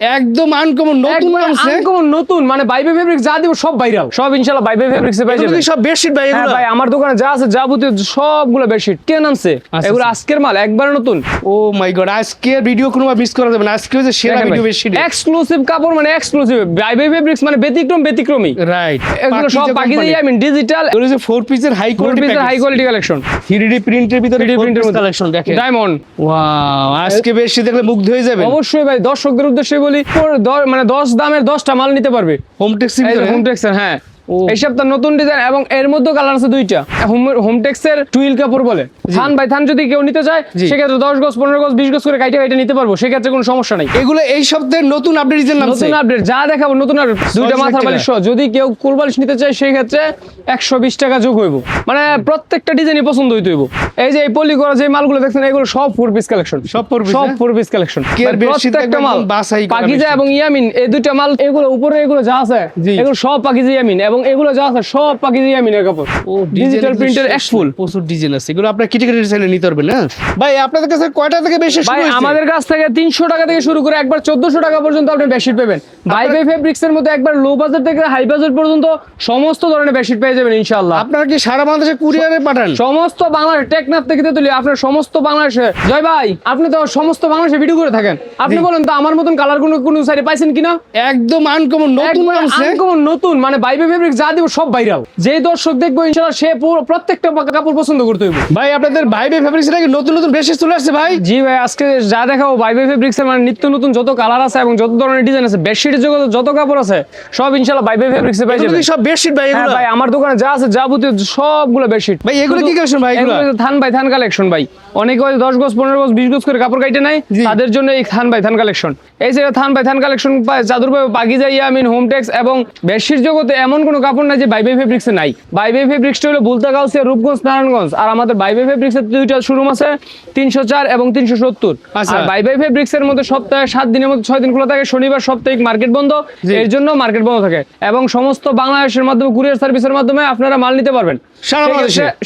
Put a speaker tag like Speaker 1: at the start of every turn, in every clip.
Speaker 1: একদম আনকমন নতুন নামছে,
Speaker 2: আনকমন নতুন, মানে বাইবে ফেব্রিক্স যা দিব সব ভাইরাল, সব ইনশাআল্লাহ বাইবে ফেব্রিক্সে পাই যাবেন।
Speaker 1: সব বেডশিট ভাই এগুলো?
Speaker 2: ভাই আমার দোকানে যা আছে যাবতীয় সবগুলো বেডশিট কে নামছে, এগুলো আজকের মাল, একবার নতুন।
Speaker 1: ও মাই গড, আজকের ভিডিও কোনো মিস করা যাবে না, আজকে হচ্ছে সেরা ভিডিও বেডশিট
Speaker 2: এক্সক্লুসিভ কাপড়, মানে এক্সক্লুসিভ বাইবে ফেব্রিক্স, মানে ব্যতিক্রমী।
Speaker 1: রাইট,
Speaker 2: এগুলো সব পাকিজা ইয়ামিন ডিজিটাল,
Speaker 1: এগুলো যে 4 পিসের হাই
Speaker 2: কোয়ালিটি কালেকশন,
Speaker 1: 3D প্রিন্টের ভিতরে 4 পিস কালেকশন দেখেন,
Speaker 2: ডায়মন্ড।
Speaker 1: ওয়াও, আজকে বেডশিট দেখলে মুগ্ধ হয়ে যাবেন।
Speaker 2: অবশ্যই ভাই, দর্শকদের উদ্দেশ্যে বলি, মানে 10 দামের 10টা মাল নিতে পারবে
Speaker 1: হোমটেক্সের ভিতরে,
Speaker 2: হোমটেক্সের। হ্যাঁ, এই সপ্তাহ নতুন ডিজাইন, এবং এর মধ্যে কালার আছে দুইটা। হোমটেক্সের টুইল কাপড় বলে, থান বাই থান যদি কেউ নিতে চায় সেক্ষেত্রে 10 গজ 15 গজ 20 গজ করে কাইটা নিতে পারবো, সেক্ষেত্রে কোনো সমস্যা নাই।
Speaker 1: এগুলো এই সপ্তাহের নতুন আপডেট ডিজাইন নামছে,
Speaker 2: নতুন আপডেট যা দেখাবো নতুন আপডেট। দুইটা মাথার বালিশ সহ যদি কেউ কোল বালিশ নিতে চায় সেই ক্ষেত্রে 120 টাকা যোগ হইব, মানে প্রত্যেকটা ডিজাইনই পছন্দ হইতে হইব। এই যে এই পলি করা যে মালগুলো দেখছেন এগুলো সব 4 পিস কালেকশন, সব 4 পিস কালেকশন। প্রত্যেকটা মাল পাকিজা এবং ইয়ামিন, এই দুইটা মাল, এগুলো উপরে এগুলো যা আছে এগুলো সব পাকিজা ইয়ামিন, এবং এগুলো যা আছে সব পাকিজা ইয়ামিনের কাপড়, ডিজিটাল প্রিন্টের এক্সফুল
Speaker 1: প্রচুর ডিজাইন আছে। এগুলো আপনারা কেটে ডিজাইনে নিতে পারবেন না ভাই? আপনাদের কাছে কয়টা থেকে বেশি শুরু
Speaker 2: ভাই?
Speaker 1: হয়েছে?
Speaker 2: আমাদের কাছ থেকে 300 টাকা থেকে শুরু করে একবার 1400 টাকা পর্যন্ত আপনি বেডশিট পাবেন। বাইবে ফেব্রিক্স এর মধ্যে একবার লো বাজেট থেকে হাই বাজেট পর্যন্ত সমস্ত ধরনের বেডশিট পেয়ে যাবেন ইনশাআল্লাহ।
Speaker 1: আপনারা কি সারা বাংলাদেশে কুরিয়ারে পাঠান?
Speaker 2: সমস্ত বাংলাদেশ, টেকনাফ থেকে তেতুলিয়া, আপনার সমস্ত বাংলাদেশে। জয় ভাই, আপনি তো সমস্ত বাংলাদেশে ভিডিও করে থাকেন, আপনি বলেন তো আমার মতন কালার কোন সাইডে পাইছেন কিনা?
Speaker 1: একদম আনকমন নতুন নামছে,
Speaker 2: আনকমন নতুন, মানে বাইবে ফেব্রিক্স যা দিব সব ভাইরাল। যেই দর্শক দেখবো ইনশাআল্লাহ সে প্রত্যেকটা কাপড় পছন্দ করতে হইব।
Speaker 1: ভাই আপনাদের বাইবে ফেব্রিক্স নাকি নতুন নতুন বেশি চলে আসছে ভাই?
Speaker 2: জি ভাই, আজকে যা দেখাবো বাইবে ফেব্রিক্স এর মানে নিত্য নতুন যত কালার আছে এবং যত ধরনের ডিজাইন আছে, বেডশিটের জগতে যত কাপড় আছে সব ইনশাআল্লাহ বাইবে ফেব্রিক্সে পাই যাবেন।
Speaker 1: সব বেডশিট ভাই এগুলো?
Speaker 2: ভাই আমার দোকানে যা আছে যাবতীয় সবগুলো বেডশিট।
Speaker 1: ভাই এগুলো কি কালেকশন ভাই? এগুলো
Speaker 2: থান বাই থান কালেকশন ভাই। অনেকে 10 গজ 15 গজ 20 গজ করে কাপড় কাটে নাই, তাদের জন্য এই থান বাই থান কালেকশন। এই যে থান বাই থান কালেকশন পায় চাদর পাবে পাকিজা ইয়ামিন হোমটেক্স, এবং বেডশিট জগতে এমন কোনো কাপড় নাই যে বাইবে ফেব্রিক্সে নাই। বাইবে ফেব্রিক্সটা হলো বুলতা গাউসিয়া, রূপগঞ্জ, নারায়ণগঞ্জ। আর আমাদের বাইবে ফেব্রিক্সের দুইটা শোরুম আছে, 304 এবং 370। আর বাইবে ফেব্রিক্সের মধ্যে সপ্তাহে 7 দিনের মধ্যে 6 দিন খোলা থাকে, শনিবার সাপ্তাহিক মার্কেট বন্ধ, এর জন্য মার্কেট বন্ধ থাকে। এবং সমস্ত বাংলাদেশের মাধ্যমে কুরিয়ার সার্ভিসের মাধ্যমে আপনারা মাল নিতে পারবেন।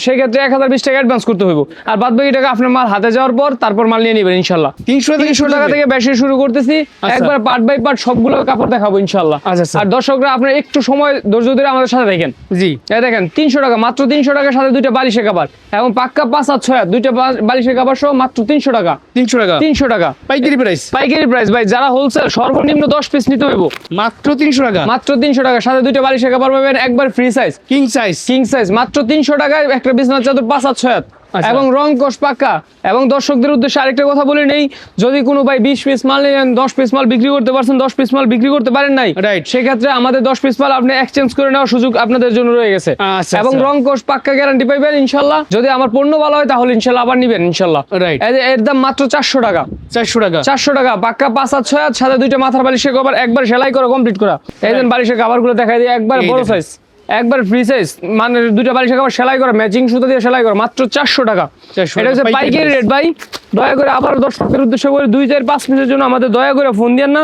Speaker 2: সেক্ষেত্রে 1020 টাকা অ্যাডভান্স করতে হইব, আর বাদ বাকি টাকা আপনার মাল হাতে যাওয়ার পর তারপর মাল নিয়ে নেবেন ইনশাআল্লাহ। 300 টাকা থেকে বেশি শুরু করতেছি, একবার পার্ট বাই পার্ট সবগুলো কাপড় দেখাবো ইনশাআল্লাহ। আর দর্শকরা আপনারা একটু সময় ধৈর্য ধরে আমাদের সাথে দেখেন। জি, এই দেখেন 300 টাকা, মাত্র 300 টাকার সাথে দুইটা বালিশের কভার, এবং পাক্কা 5 আর 6 দুইটা বালিশের কভার সহ মাত্র 300 টাকা। 300 টাকা পাইকারি প্রাইস ভাই। যারা হোলসেল সর্বনিম্ন 10 পিস নিতে হইব, মাত্র 300 টাকা। মাত্র 300 টাকা, সাথে দুইটা বালিশের কভার পাবেন, একবার ফ্রি সাইজ কিং সাইজ মাত্র 300 টাকায় একটা বিছানার চাদর 5 আর 6 এবং রং কোষ পাক্কা। এবং দর্শকদের উদ্দেশ্যে আরেকটা কথা বলে নেই, যদি কোনো ভাই 20 পিস মাল নেন, 10 পিস মাল বিক্রি করতে পারছেন, 10 পিস মাল বিক্রি করতে পারেন নাই, রাইট, সেক্ষেত্রে আমাদের 10 পিস মাল আপনি এক্সচেঞ্জ করে নেওয়ার সুযোগ আপনাদের জন্য রয়ে গেছে। এবং রং কোষ পাক্কা গ্যারান্টি পাইবেন ইনশাআল্লাহ। যদি আমার পণ্য ভালো হয় তাহলে ইনশাআল্লাহ আবার নিবেন ইনশাআল্লাহ। রাইট, এর দাম মাত্র 400 টাকা। 400 টাকা পাক্কা 5 আর 6 সাথে দুইটা মাথার বালিশের কভার, একবার সেলাই করে কমপ্লিট করা। এই দেন বালিশের কভারগুলো দেখাই দিই, একবার বড় সাইজ, একবার ফ্রি সাইজ, মানে দুইটা বালিশের কভার সেলাই করা, ম্যাচিং সুতা দিয়ে সেলাই করা, মাত্র 400 টাকা। এটা হচ্ছে পাইকারি রেট ভাই। দয়া করে আবার দর্শকদের উদ্দেশ্যে করে 2-4-5 পিসের জন্য আমাদের দয়া করে ফোন দিয়েন না।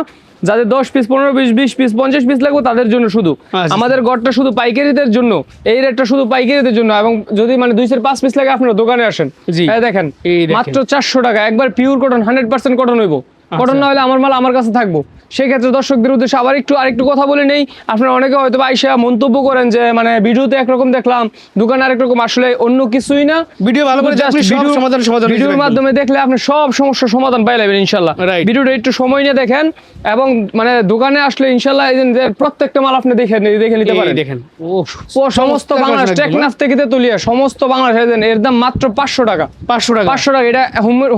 Speaker 2: যাদের 10 পিস 15 পিস 20 পিস 50 পিস লাগবে তাদের জন্য শুধু আমাদের গড়টা শুধু পাইকারিদের জন্য, এই রেটটা শুধু পাইকারিদের জন্য। এবং যদি মানে 2-5 পিস লাগে আপনারা দোকানে আসেন, দেখেন মাত্র 400 টাকা, একবার পিওর কটন, 100% কটন হইব। কটন না হলে আমার মাল আমার কাছে থাকবো। সেক্ষেত্রে দর্শকদের উদ্দেশ্যে আবার আরেকটু কথা বলে নেই। আপনারা অনেকে হয়তো আইসা মন্তব্য করেন যে মানে ভিডিওতে একরকম দেখলাম, দোকানে আরেক রকম, আসলে অন্য কিছুই না। ভিডিও ভালো করে ভিডিওর মাধ্যমে দেখলে আপনি সব সমস্যার সমাধান পাই যাবেন ইনশাআল্লাহ। ভিডিওটা একটু সময় নিয়ে দেখেন, এবং মানে দোকানে আসলে ইনশাআল্লাহ প্রত্যেকটা মাল আপনি দেখে নিতে পারেন। দেখেন ও সমস্ত বাংলাদেশ, টেকনাফ থেকে তেতুলিয়া, সমস্ত বাংলাদেশ এর দাম মাত্র 500 টাকা। 500 টাকা। এটা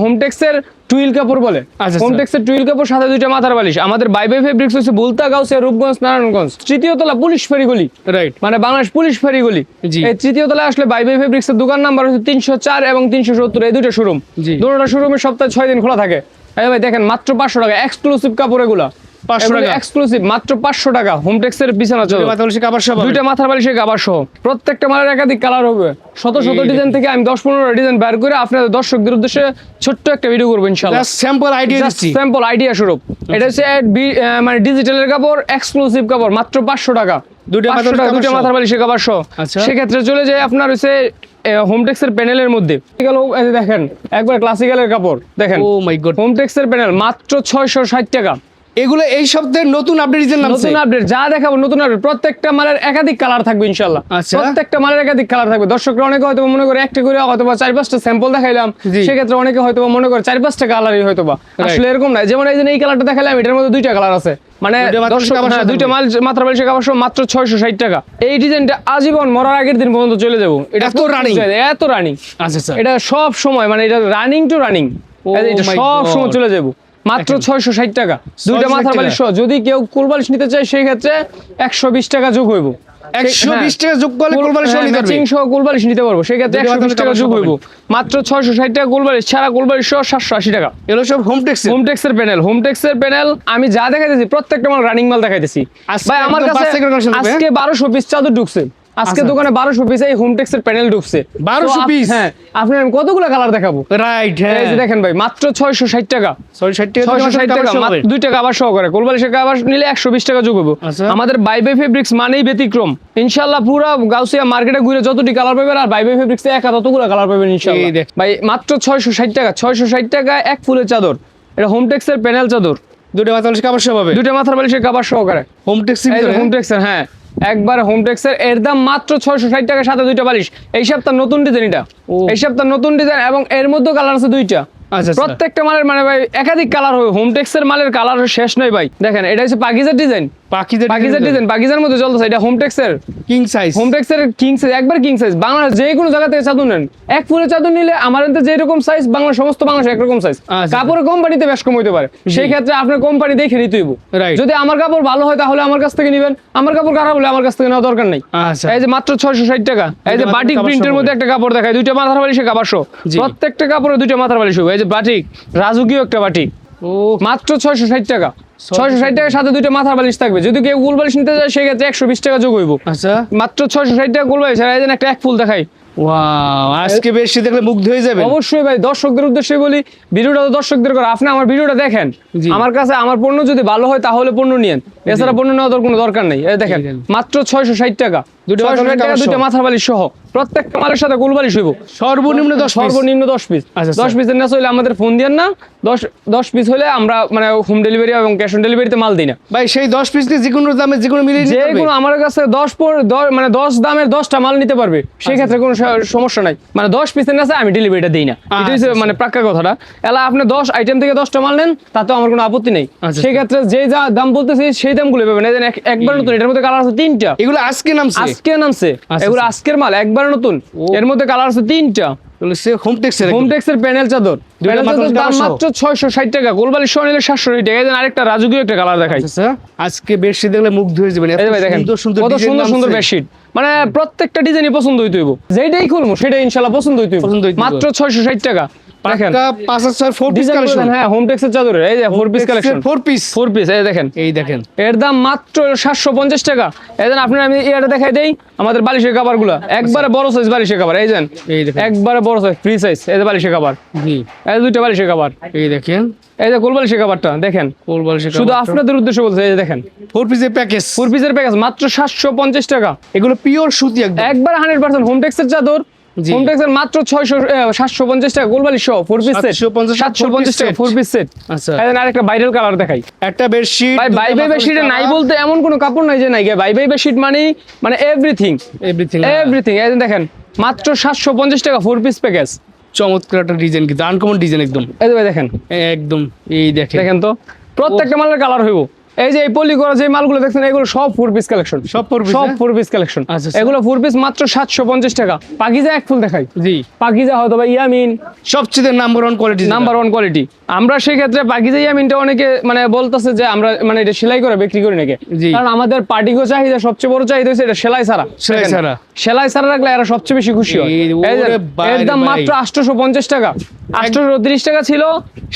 Speaker 2: হোমটেক্সের টুইল কাপড় বলে, হোমটেক্সের টুইল কাপড়, সাথে দুইটা মাথার বালিশ। আমাদের বাইবে ফেব্রিক্স হচ্ছে বুলতা গাউসিয়া, রূপগঞ্জ, নারায়ণগঞ্জ, তৃতীয় তলা পুলিশ ফেরি গলি, রাইট, মানে বাংলাদেশ পুলিশ ফেরি গলি। এই তৃতীয় তলায় আসলে বাইবে ফেব্রিক্স এর দোকান নাম্বার হচ্ছে 304 এবং 370, এই দুটো শোরুম। দুটোটা শোরুমে সপ্তাহে 6 দিন খোলা থাকে। এই ভাই দেখেন মাত্র 500 টাকা, এক্সক্লুসিভ কাপড় এগুলা, 500 টাকা এক্সক্লুসিভ, মাত্র 500 টাকা। হোমটেক্সের বিছানা চাদর, দুইটা মাথার বালিশের কভার সহ, প্রত্যেকটা মালের একাধিক কালার হবে। শত ডিজাইন থেকে আমি 10-15 ডিজাইন বের করে আপনাদের দর্শকদের উদ্দেশ্যে ছোট্ট একটা ভিডিও করব ইনশাআল্লাহ। স্যাম্পল আইডিয়া স্বরূপ। এটা হচ্ছে মানে ডিজিটালের কাপড়, এক্সক্লুসিভ কাপড়, মাত্র 500 টাকা, দুইটা মাথার বালিশের কভার সহ। সেক্ষেত্রে চলে যায় আপনার হচ্ছে হোমটেক্সের প্যানেলের মধ্যে দেখেন একবার ক্লাসিক্যালের কাপড় দেখেন, ও মাই গড, হোমটেক্সের প্যানেল মাত্র 660 টাকা।
Speaker 1: এগুলো এই সপ্তাহে নতুন আপডেট ডিজাইন নামছে।
Speaker 2: নতুন আপডেট যা দেখাবো নতুন আপডেট, প্রত্যেকটা মালের একাধিক কালার থাকবে ইনশাআল্লাহ।
Speaker 1: আচ্ছা।
Speaker 2: প্রত্যেকটা মালের একাধিক কালার থাকবে। দর্শকরা অনেকে হয়তো মনে করে একটা করে অথবা 4-5টা স্যাম্পল দেখাইলাম,
Speaker 1: জি।
Speaker 2: সেক্ষেত্রে অনেকে হয়তো মনে করে 4-5টা কালারই হয়তো বা, আসলে এরকম না। যেমন এই যে এই কালারটা দেখাইলাম, এটার মধ্যে 2টা কালার আছে, মানে
Speaker 1: দুইটা মাত্র
Speaker 2: দর্শক,
Speaker 1: কাবার
Speaker 2: হ্যাঁ,
Speaker 1: সাথে
Speaker 2: 2টা মাল মাত্র বালিশের কাবার সহ মাত্র 660 টাকা। এই ডিজাইনটা আজীবন মরার আগের দিন পর্যন্ত চলে যাবো। এটা
Speaker 1: এত running?
Speaker 2: এত রানিং,
Speaker 1: আচ্ছা আচ্ছা।
Speaker 2: এটা সব সময়, মানে এটা রানিং টু রানিং, এটা
Speaker 1: my
Speaker 2: সব
Speaker 1: God.
Speaker 2: সময় চলে যাবো মাত্র 660 টাকা। 2টা
Speaker 1: 660
Speaker 2: মাথার বালিশ সহ। যদি কেউ কুল বালিশ নিতে চায় সেই ক্ষেত্রে 120 টাকা যোগ হইব।
Speaker 1: 120 টাকা যোগ করলে কুল বালিশ নিতে পারবে।
Speaker 2: ম্যাচিং সহ কুল বালিশ নিতে পারবো, সেই ক্ষেত্রে 120 টাকা যোগ হইব। মাত্র 660 টাকা কুল বালিশ, ছাড়া কুল বালিশ সহ 780 টাকা।
Speaker 1: এগুলো সব হোম টেক্স।
Speaker 2: হোমটেক্সের প্যানেল, হোমটেক্সের প্যানেল আমি যা দেখাইতেছি প্রত্যেকটা মাল রানিং মাল দেখাইতেছি।
Speaker 1: আজকে
Speaker 2: ভাই আমার
Speaker 1: একদম
Speaker 2: কাছে
Speaker 1: বাচ্চা করে collection থাকবে,
Speaker 2: আজকে 1200 পিস চাদর ঢুকছে। আজকে
Speaker 1: আচ্ছা।
Speaker 2: দোকানে 1200 পিস এই হোমটেক্সের প্যানেল ঢুকছে।
Speaker 1: 1200 পিস?
Speaker 2: হ্যাঁ, আপনি আমি কতগুলো কালার দেখাবো।
Speaker 1: রাইট, হ্যাঁ।
Speaker 2: এই যে দেখেন ভাই, মাত্র 660 টাকা।
Speaker 1: 660 টাকা
Speaker 2: 660 টাকা, মাত্র 2 টাকা আবার সহকারে কোলবালিশের কাবার নিলে 120 টাকা যোগ হবে।
Speaker 1: আচ্ছা।
Speaker 2: আমাদের বাই বাই ফেব্রিক্স মানেই ব্যতিক্রম ইনশাআল্লাহ। পুরো গাউসিয়া মার্কেটে ঘুরে যতটি কালার পাবেন, আর বাই বাই ফেব্রিক্সে একা ততগুলো কালার পাবেন ইনশাআল্লাহ।
Speaker 1: এই দেখ।
Speaker 2: ভাই মাত্র 660 টাকা, 660 টাকা এক ফুলের চাদর। এটা হোমটেক্সের প্যানেল চাদর,
Speaker 1: দুটো মাথা বালিশ কাবার সব হবে।
Speaker 2: 2টা মাথার বালিশের কাবার সহকারে।
Speaker 1: হোম টেক্স
Speaker 2: হোমটেক্সের, হ্যাঁ, একবার হোমটেক্সের। এর দাম মাত্র 660 টাকা, সাথে 2টা বালিশ। এই সপ্তাহ নতুন ডিজাইন এটা,
Speaker 1: ও।
Speaker 2: এই সপ্তাহ নতুন ডিজাইন, এবং এর মধ্যে কালার আছে 2টা।
Speaker 1: আচ্ছা, আচ্ছা।
Speaker 2: প্রত্যেকটা মালের মানে ভাই একাধিক কালার হবে। হোমটেক্সের মালের কালার শেষ নয় ভাই। দেখেন এটা হচ্ছে পাকিজার ডিজাইন, পাকিজার ডিজাইন, পাকিজার মধ্যে চলতেছে। এটা হোমটেক্সের,
Speaker 1: কিং সাইজ।
Speaker 2: হোমটেক্সের কিং সাইজ, একবার কিং সাইজ। বাংলাদেশ যে কোনো জায়গা থেকে চাদর নেন, এক ফুলের চাদর নিলে আমার এতে যেরকম সাইজ, বাংলা সমস্ত বাংলাদেশ একরকম সাইজ।
Speaker 1: আচ্ছা।
Speaker 2: কাপড়ের কোম্পানিতে বেশ কম হইতে পারে, সেই ক্ষেত্রে আপনার কোম্পানি দেখে নিতে হইব।
Speaker 1: Right.
Speaker 2: যদি আমার কাপড় ভালো হয় তাহলে আমার কাছ থেকে নেবেন, আমার কাপড় খারাপ হলে আমার কাছ থেকে নেওয়া দরকার নেই।
Speaker 1: আচ্ছা।
Speaker 2: এই যে মাত্র 660 টাকা। এই যে
Speaker 1: দুইটা
Speaker 2: বাটিক
Speaker 1: মাথার
Speaker 2: প্রিন্টের
Speaker 1: কাবার
Speaker 2: মধ্যে একটা কাপড় দেখায়, 2টা মাথার বালিশের কাবার সহ।
Speaker 1: জি।
Speaker 2: প্রত্যেকটা কাপড়ে 2টা মাথার বালিশ হবে। এই যে বাটিক, রাজকীয় একটা বাটিক,
Speaker 1: ও
Speaker 2: মাত্র 660 টাকা। 660 টাকার সাথে 2টা মাথার বালিশ থাকবে। যদি কেউ গোল বালিশ নিতে চায় সেই ক্ষেত্রে 120 টাকা যোগ হইব।
Speaker 1: আচ্ছা।
Speaker 2: মাত্র 660 টাকা গোল বালিশ। আর এই যে একটা এক ফুল দেখাই।
Speaker 1: ওয়াও, আজকে বেশি দেখলে মুগ্ধ হয়ে যাবে।
Speaker 2: অবশ্যই ভাই, দর্শকদের উদ্দেশ্যে বলি, ভিডিওটা তো দর্শকদের করে, আপনি আমার ভিডিওটা দেখেন।
Speaker 1: জি।
Speaker 2: আমার কাছে আমার পণ্য যদি ভালো হয় তাহলে পণ্য নিয়েন, এছাড়া পণ্য নেওয়ার কোনো দরকার নেই। এই দেখেন
Speaker 1: এই দেখেন।
Speaker 2: মাত্র 660 টাকা,
Speaker 1: 2টা মাথার
Speaker 2: 660 টাকা,
Speaker 1: বালিশ
Speaker 2: 2টা
Speaker 1: সহ।
Speaker 2: মাথার বালিশ সহ। প্রত্যেকটা মালের সাথে গোল বালিশ হইব।
Speaker 1: সর্বনিম্ন 10 পিস।
Speaker 2: সর্বনিম্ন 10 পিস।
Speaker 1: আচ্ছা,
Speaker 2: 10 পিসের না হলে আমাদের ফোন দিয়েন না। 10 পিস হলে আমরা মানে হোম ডেলিভারি এবং ক্যাশ অন ডেলিভারিতে মাল দিই না।
Speaker 1: ভাই সেই 10 পিস দিয়ে যে কোনো দামে যে কোনো মিলিয়ে নিতে
Speaker 2: যে
Speaker 1: পারবে।
Speaker 2: কোনো আমার কাছে 10 মানে 10 দামের 10টা মাল নিতে পারবে, সেই ক্ষেত্রে কোনো সমস্যা নাই। মানে 10 পিসের না আমি ডেলিভারিটা দিই না, এটা হচ্ছে মানে পাক্কা কথাটা। এলা আপনি 10 আইটেম থেকে 10টা মাল নেন, তাতেও আমার কোনো আপত্তি নেই।
Speaker 1: আচ্ছা।
Speaker 2: সেই ক্ষেত্রে যে যা দাম বলতেছি সেই দামগুলো পাবেন। এই যে একবার নতুন, এটার মধ্যে কালার আছে 3টা।
Speaker 1: এগুলো আজকে নামছে।
Speaker 2: আজকে নামছে,
Speaker 1: আচ্ছা,
Speaker 2: এগুলো আজকের মাল, একবার নতুন। এর মধ্যে কালার আছে 3টা।
Speaker 1: এগুলো সে হোম টেক্সের।
Speaker 2: হোমটেক্সের প্যানেল চাদর, প্যানেল
Speaker 1: মাত্র
Speaker 2: চাদর দাম
Speaker 1: 400
Speaker 2: মাত্র 660 টাকা। গোলবালিশ সহ নিলে 760 টাকা। এই যে আরেকটা রাজকীয় একটা কালার দেখাই।
Speaker 1: আচ্ছা, আজকে বেশি দেখলে মুগ্ধ হয়ে যাবেন।
Speaker 2: এই যে ভাই দেখেন কত সুন্দর সুন্দর বেডশিট, মানে প্রত্যেকটা ডিজাইনই পছন্দ হইতে হইব। যেটাই খুলবো সেটাই ইনশাআল্লাহ পছন্দ হইতে হইব।
Speaker 1: পছন্দ হইতে হইব।
Speaker 2: মাত্র 660 টাকা। দেখেন
Speaker 1: পাক্কা 5/6 4 পিস
Speaker 2: ডিজাইন
Speaker 1: কালেকশন।
Speaker 2: হ্যাঁ, হোমটেক্সের চাদরের এই যে 4 পিস কালেকশন,
Speaker 1: 4 পিস।
Speaker 2: 4 পিস। এই দেখেন,
Speaker 1: এই দেখেন।
Speaker 2: এর দাম মাত্র 750 টাকা। এই দেন আপনার আমি এটা দেখাই দেই, আমাদের বালিশের কভারগুলো একবারে বড় সাইজ বালিশের কভার। এই দেন,
Speaker 1: এই দেখেন।
Speaker 2: একবারে বড় সাইজ ফ্রি সাইজ। এই যে বালিশের কভার,
Speaker 1: জি।
Speaker 2: এই 2টা বালিশের কভার।
Speaker 1: এই দেখেন
Speaker 2: এই যে কোল বালিশের কভারটা দেখেন,
Speaker 1: কোল বালিশের
Speaker 2: শুধু আপনাদের উদ্দেশ্যে বলছে। এই যে দেখেন
Speaker 1: 4 পিসের প্যাকেজ।
Speaker 2: 4 পিসের প্যাকেজ মাত্র 750 টাকা।
Speaker 1: এগুলো পিওর সুতি একদম।
Speaker 2: একবার 100% হোমটেক্সের চাদর,
Speaker 1: জি।
Speaker 2: হোমটেক্সের মাত্র 750 টাকা গোলবালিশ সহ 4 পিস সেট। 750 টাকা 4 পিস সেট।
Speaker 1: আচ্ছা।
Speaker 2: এই আরেকটা ভাইরাল কালার দেখাই।
Speaker 1: একটা বেডশিট।
Speaker 2: ভাই বাই বাই বেডশিটে নাই বলতে এমন কোনো কাপড় নাই যে নাই। বাই বাই বেডশিট মানে এভরিথিং,
Speaker 1: এভরিথিং।
Speaker 2: এভরিথিং। এই যে দেখেন মাত্র 750 টাকা 4 পিস প্যাকেজ।
Speaker 1: চমৎকার একটা ডিজাইন, কিন্তু আনকমন ডিজাইন একদম।
Speaker 2: এই যে ভাই দেখেন,
Speaker 1: একদম এই দেখেন।
Speaker 2: দেখেন তো প্রত্যেকটা মালের কালার হইব। এই যে এই পলি করা যে মালগুলো দেখছেন এগুলো সব 4 পিস কালেকশন,
Speaker 1: সব 4 পিস,
Speaker 2: সব
Speaker 1: হ্যাঁ?
Speaker 2: 4 পিস কালেকশন।
Speaker 1: আচ্ছা, আচ্ছা।
Speaker 2: এগুলো 4 পিস মাত্র 750 টাকা। পাকিজা এক ফুল দেখাই।
Speaker 1: জি।
Speaker 2: পাকিজা হয়তো বা ইয়ামিন
Speaker 1: সবচেয়ে নাম্বার 1 কোয়ালিটি।
Speaker 2: Number 1 quality. আমরা সেই ক্ষেত্রে পাকিজা ইয়ামিনটা অনেকে মানে বলতেছে যে আমরা মানে এটা সেলাই করে বিক্রি করি নাকি,
Speaker 1: জি।
Speaker 2: কারণ আমাদের পার্টিগো চাহিদা সবচেয়ে বড় চাহিদা হচ্ছে এটা সেলাই ছাড়া।
Speaker 1: সেলাই
Speaker 2: দেখেন,
Speaker 1: ছাড়া।
Speaker 2: সেলাই ছাড়া রাখলে এরা সবচেয়ে বেশি খুশি হয়।
Speaker 1: এই
Speaker 2: এই যে,
Speaker 1: ওরে ভাই
Speaker 2: এর দাম
Speaker 1: রে ভাই।
Speaker 2: মাত্র 850 টাকা। 830 টাকা ছিল,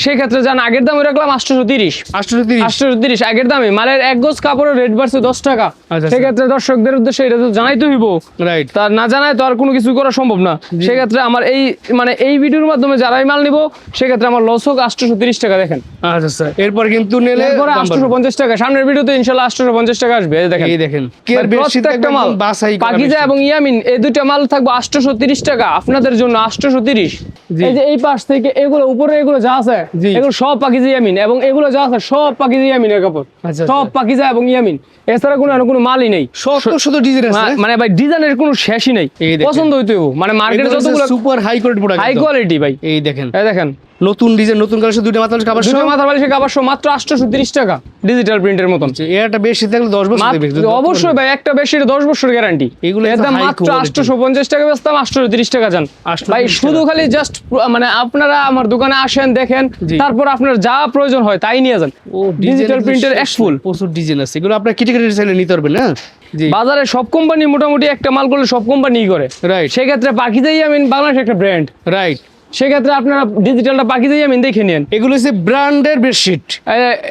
Speaker 2: সেই ক্ষেত্রে জান আগের দাম রাখলাম 830।
Speaker 1: 830।
Speaker 2: 830 আগের দামে। মালের এক গজ কাপড়ের রেট বাড়ছে 10 টাকা।
Speaker 1: আচ্ছা।
Speaker 2: সেক্ষেত্রে দর্শকদের উদ্দেশ্যে এটা তো জানাইতে হইব।
Speaker 1: রাইট।
Speaker 2: তার না জানায় তো আর কোনো কিছু করা সম্ভব না। সেক্ষেত্রে আমার এই মানে এই ভিডিওর মাধ্যমে যারাই মাল নিব সেক্ষেত্রে আমার লস হোক 830 টাকা। দেখেন
Speaker 1: আচ্ছা স্যার, এরপর কিন্তু নিলে
Speaker 2: এরপরে 850 টাকা। সামনের ভিডিওতে ইনশাআল্লাহ 850 টাকা আসবে। এই দেখেন,
Speaker 1: এই দেখেন কেয়ার
Speaker 2: ভাই,
Speaker 1: বেডশিট
Speaker 2: প্রত্যেকটা মাল
Speaker 1: বাছাই করা
Speaker 2: পাকিজা
Speaker 1: বেডশিট।
Speaker 2: এবং ইয়ামিন এই দুইটা মাল থাকবে 830 টাকা আপনাদের জন্য। 830।
Speaker 1: জি।
Speaker 2: এই যে এই পাশ থেকে এগুলো উপরে এগুলো যা আছে
Speaker 1: জি।
Speaker 2: এগুলো সব পাকিজা ইয়ামিন, এবং এগুলো যা আছে সব পাকিজা ইয়ামিনের কাপড়,
Speaker 1: আচ্ছা,
Speaker 2: সব
Speaker 1: আচ্ছা।
Speaker 2: পাকিজা এবং ইয়ামিন, এছাড়া কোনো মালই নেই।
Speaker 1: শত ডিজাইন আছে
Speaker 2: মানে ভাই ডিজাইনের কোনো শেষই নেই,
Speaker 1: এই দেখেন।
Speaker 2: পছন্দ হইতে হইব, মানে মার্কেটে যতগুলো
Speaker 1: super high quality product,
Speaker 2: high quality ভাই।
Speaker 1: এই দেখেন
Speaker 2: এই দেখেন
Speaker 1: নতুন ডিজাইন, নতুন কালেকশন, দুইটা মাত্র খাবার
Speaker 2: দুটো মাথার বালিশের কাপড় সহ মাত্র 830 টাকা, ডিজিটাল প্রিন্টের মতন।
Speaker 1: এটা বেশি থাকলে 10 বছর দেবে
Speaker 2: অবশ্যই ভাই, একটা বেশি 10 বছর গ্যারান্টি।
Speaker 1: এগুলো
Speaker 2: এর দাম
Speaker 1: high
Speaker 2: মাত্র
Speaker 1: quality।
Speaker 2: 850 টাকা বেচতাম, 830 টাকা যান
Speaker 1: 830
Speaker 2: ভাই।
Speaker 1: টাকা।
Speaker 2: শুধু খালি জাস্ট মানে আপনারা আমার দোকানে আসেন, দেখেন,
Speaker 1: জি।
Speaker 2: তারপর আপনার যা প্রয়োজন হয় তাই নিয়ে যান। ডিজিটাল প্রিন্টের এক ফুল
Speaker 1: প্রচুর ডিজাইন আছে, এগুলো আপনার কেটে কেটে চাইলে নিতে পারবেন না। জি
Speaker 2: বাজারে সব কোম্পানি মোটামুটি একটা মাল করলে সব কোম্পানি করে,
Speaker 1: রাইট
Speaker 2: সেক্ষেত্রে পাকিজা ইয়ামিন বাংলাদেশ একটা ব্র্যান্ড,
Speaker 1: রাইট।
Speaker 2: সেক্ষেত্রে আপনারা ডিজিটালটা পাকিজা ইয়ামিন দেখে নেন।
Speaker 1: এগুলো হচ্ছে ব্র্যান্ডের বেডশিট,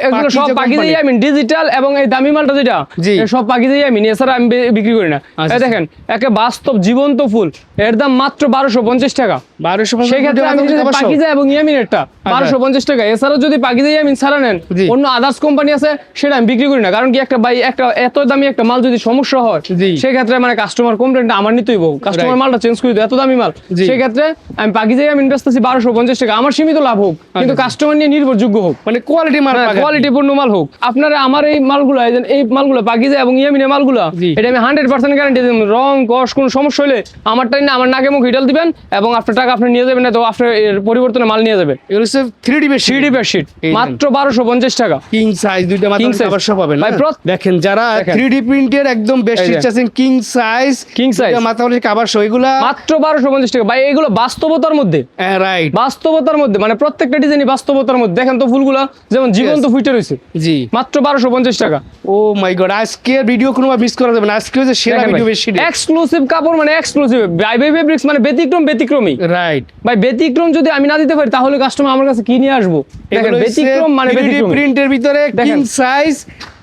Speaker 2: এগুলো সব
Speaker 1: পাকিজা
Speaker 2: পাকিজা
Speaker 1: company।
Speaker 2: ইয়ামিন ডিজিটাল, এবং এই দামি মালটা যেটা
Speaker 1: জি।
Speaker 2: এ সব পাকিজা ইয়ামিন, এছাড়া আমি বিক্রি করি না।
Speaker 1: আচ্ছা,
Speaker 2: এই দেখেন একে বাস্তব জীবন্ত ফুল, এর দাম মাত্র 1250 টাকা।
Speaker 1: 1250
Speaker 2: সেক্ষেত্রে আমি যদি পাকিজা এবং ইয়ামিনেরটা 1250 টাকা, এছাড়া যদি পাকিজা ইয়ামিন ছাড়া নেন
Speaker 1: জি।
Speaker 2: অন্য আদার্স কোম্পানি আছে, সেটা আমি বিক্রি করি না। কারণ কি একটা এত দামি একটা মাল যদি সমস্যা হয়,
Speaker 1: জি।
Speaker 2: সেক্ষেত্রে মানে কাস্টমার কমপ্লেনটা আমার নিতেই হইব, কাস্টমার
Speaker 1: Right.
Speaker 2: মালটা চেঞ্জ করে দিও, এত দামি মাল।
Speaker 1: জি।
Speaker 2: সেক্ষেত্রে আমি পাকিজা ইয়ামিন বেচতেছি 1250 টাকা, আমার সীমিত লাভ হোক, কিন্তু কাস্টমার নিয়ে নির্ভরযোগ্য হোক,
Speaker 1: মানে কোয়ালিটি মাল পাবেন।
Speaker 2: কোয়ালিটি পূর্ণ মাল হোক। আপনারা আমার এই মালগুলো, এই মালগুলো পাকিজা এবং ইয়ামিনের মালগুলো,
Speaker 1: জি।
Speaker 2: এটা আমি 100% গ্যারান্টি দিই। রং কস কোনো সমস্যা হলে আমারটাই না, আমার নাকে মুখ হিটাল দিবেন এবং আপনার টাকা আপনি নিয়ে যাবেন, না তো আপনার এর পরিবর্তনে মাল নিয়ে যাবেন।
Speaker 1: এগুলো হচ্ছে 3D বেডশিট,
Speaker 2: 3D বেডশিট
Speaker 1: এই দেন।
Speaker 2: মাত্র 1250 টাকা।
Speaker 1: কিং সাইজ, দুইটা মাত্র
Speaker 2: King size।
Speaker 1: খাবার সহ পাবেন
Speaker 2: ভাই,
Speaker 1: না?
Speaker 2: প্রত-
Speaker 1: দেখেন যারা
Speaker 2: দেখেন।
Speaker 1: 3D প্রিন্টের একদম বেডশিট
Speaker 2: এই যে।
Speaker 1: চাচ্ছেন কিং সাইজ,
Speaker 2: King size।
Speaker 1: মাথা বলে খাবার সহ, এগুলা
Speaker 2: মাত্র 1250 টাকা ভাই। এগুলো বাস্তবতার মধ্যে,
Speaker 1: রাইট।
Speaker 2: বাস্তবতার মধ্যে, মানে প্রত্যেকটা ডিজাইনই বাস্তবতার মধ্যে। দেখেন তো ফুলগুলো যেমন জীবন্ত ফুটে রয়েছে,
Speaker 1: জি
Speaker 2: মাত্র 1250 টাকা।
Speaker 1: ও মাই গড, আজকের ভিডিও কোনো মিস করা যাবে না, আজকে হচ্ছে সেরা ভিডিও বেডশিট।
Speaker 2: এক্সক্লুসিভ কাপড়, মানে এক্সক্লুসিভ বাইবে ফেব্রিক্স, মানে ব্যতিক্রমী
Speaker 1: রাইট,
Speaker 2: ভাই। ব্যতিক্রম যদি আমি না দিতে পারি তাহলে কাস্টমার আমার কাছে কি নিয়ে আসবো? দেখেন ব্যতিক্রম মানে ব্যতিক্রম।
Speaker 1: প্রিন্টের ভিতরে
Speaker 2: দেখেন।
Speaker 1: কিং সাইজ,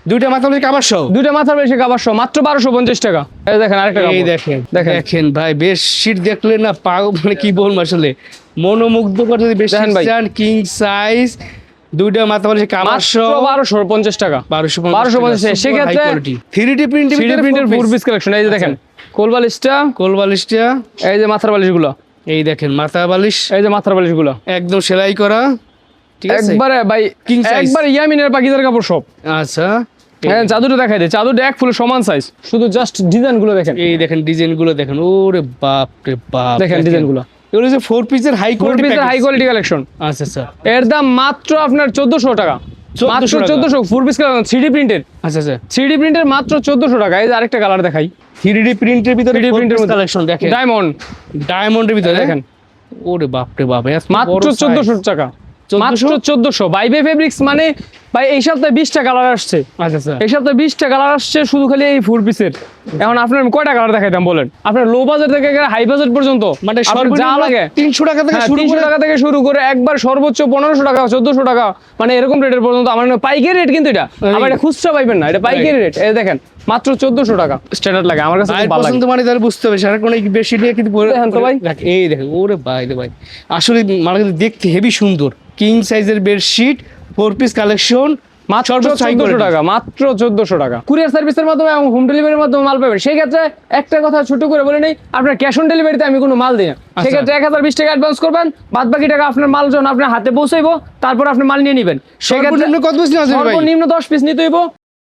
Speaker 1: দুইটা মাথা বলে খাবার সহ।
Speaker 2: দুইটা মাথার বেশি কাবার সহ মাত্র 1250 টাকা। এই দেখেন আরেকটা
Speaker 1: এই
Speaker 2: কাপড়।
Speaker 1: দেখেন
Speaker 2: দেখেন।
Speaker 1: দেখেন ভাই, বেডশিট দেখলে না পাও, মানে কি বলবো আসলে, মনোমুগ্ধকর। যদি বেডশিট
Speaker 2: দেখেন ভাই।
Speaker 1: চান কিং সাইজ, দুইটা মাথা বলে খাবার
Speaker 2: মাত্র
Speaker 1: সহ
Speaker 2: 1250 টাকা।
Speaker 1: 1250
Speaker 2: সেক্ষেত্রে
Speaker 1: 3D প্রিন্টের
Speaker 2: 3D প্রিন্টের ফুল পিস কালেকশন। এই যে দেখেন কোল বালিশটা,
Speaker 1: কোল বালিশটা,
Speaker 2: এই যে মাথার বালিশগুলো,
Speaker 1: এই দেখেন মাথা বালিশ
Speaker 2: এই যে মাথার বালিশগুলো
Speaker 1: একদম সেলাই করা, ঠিক আছে।
Speaker 2: একবারে ভাই
Speaker 1: King size।
Speaker 2: একবার ইয়ামিনের পাকিজার কাপড় সব।
Speaker 1: আচ্ছা,
Speaker 2: হ্যাঁ চাদরটা দেখাই দে, চাদরটা এক ফুলে সমান সাইজ, শুধু জাস্ট ডিজাইন গুলো দেখেন।
Speaker 1: এই দেখেন ডিজাইন গুলো দেখেন, ওরে বাপ রে বাপ,
Speaker 2: দেখেন ডিজাইন গুলো,
Speaker 1: এগুলো যে 4 পিসের হাই
Speaker 2: ফুল
Speaker 1: কোয়ালিটি,
Speaker 2: পিসের হাই কোয়ালিটি কালেকশন।
Speaker 1: আচ্ছা আচ্ছা
Speaker 2: এর দাম মাত্র আপনার 1400 টাকা।
Speaker 1: 1400
Speaker 2: মাত্র
Speaker 1: টাকা।
Speaker 2: 1400 ফুল পিস 3D প্রিন্টের,
Speaker 1: আচ্ছা আচ্ছা
Speaker 2: 3D প্রিন্টের মাত্র 1400 টাকা। এই যে আরেকটা কালার দেখাই,
Speaker 1: 3D প্রিন্টের ভিতরে
Speaker 2: 3D প্রিন্টের মধ্যে
Speaker 1: কালেকশন দেখেন,
Speaker 2: ডায়মন্ড,
Speaker 1: ডায়মন্ডের ভিতরে
Speaker 2: দেখেন
Speaker 1: ওরে বাপ রে বাপ, এত
Speaker 2: মাত্র
Speaker 1: বড় size।
Speaker 2: 1400 টাকা।
Speaker 1: 1400?
Speaker 2: মাত্র 1400। বাইবে ফেব্রিক্স মানে ভাই এই সপ্তাহে 20টা কালার আসছে,
Speaker 1: আচ্ছা আচ্ছা
Speaker 2: এই সপ্তাহে 20টা কালার আসছে শুধু খালি এই ফুল পিসের। এখন আপনার আমি কয়টা কালার দেখাইতাম বলেন? আপনার লো বাজেট থেকে হাই বাজেট পর্যন্ত,
Speaker 1: মানে
Speaker 2: আপনার যা
Speaker 1: সর্বনিম্ন
Speaker 2: লাগে
Speaker 1: 300 টাকা থেকে
Speaker 2: হ্যাঁ,
Speaker 1: শুরু
Speaker 2: 300
Speaker 1: করে
Speaker 2: টাকা থেকে শুরু করে একবার সর্বোচ্চ 1500 টাকা, 1400 টাকা, মানে এরকম রেটের পর্যন্ত। আমার পাইকারি রেট কিন্তু এটা, আমার এটা খুচরা পাইবেন না, এটা পাইকারি রেট। এই দেখেন মাত্র 1400 টাকা স্ট্যান্ডার্ড লাগে, আমার কাছে
Speaker 1: ভাই
Speaker 2: খুব ভালো লাগে।
Speaker 1: পছন্দ মানে তাহলে বুঝতে হবে সারা কোনো বেশি দিয়ে কিন্তু
Speaker 2: দেখেন তো ভাই।
Speaker 1: এই দেখেন ওরে ভাই রে ভাই, আসলে মানে কিন্তু দেখতে হেভি সুন্দর। কিং সাইজের বেডশিট 4 পিস কালেকশন,
Speaker 2: মাত্র
Speaker 1: সর্বোচ্চ high
Speaker 2: 1400
Speaker 1: quality।
Speaker 2: টাকা, মাত্র 1400 টাকা। কুরিয়ার সার্ভিসের মাধ্যমে এবং হোম ডেলিভারির মাধ্যমে মাল পাবেন। সেই ক্ষেত্রে একটা কথা ছোট করে বলে নেই, আপনার ক্যাশ অন ডেলিভারিতে আমি কোনো মাল দিই না। সেক্ষেত্রে 1020 টাকা অ্যাডভান্স করবেন, বাদ বাকি টাকা আপনার মাল যখন আপনার হাতে পৌঁছাইবো তারপর আপনি মাল নিয়ে নেবেন। সেক্ষেত্রে
Speaker 1: সর্বনিম্ন কত পিস নেওয়া যাবে ভাই?
Speaker 2: সর্বনিম্ন 10 পিস নিতে হইব,